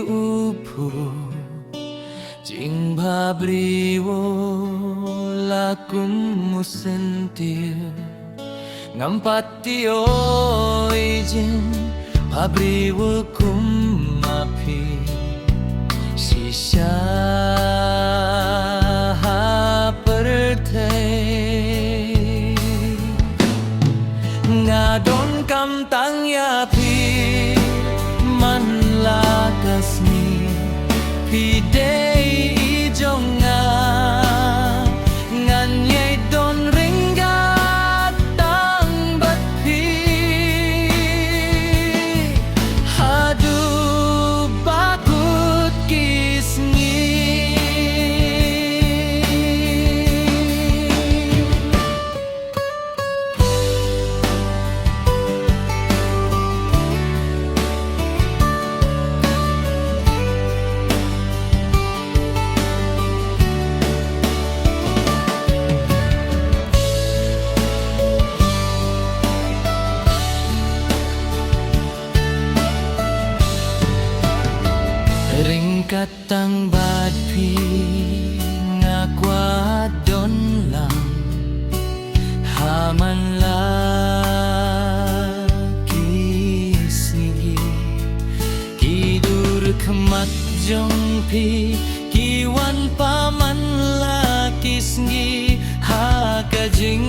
upo Jing babriwo lakum musentir Ngampati ijin babriwo kumapi Sisya pertei Ngadon kam tang yapi man lagasni pidei ijonga nganyai don ringgat tang batpi hadu bakut kisngi Ringkatang badpi ngakwa don lang haman laki sigi kidur kemat jongpi kiwan paman laki sigi hakajing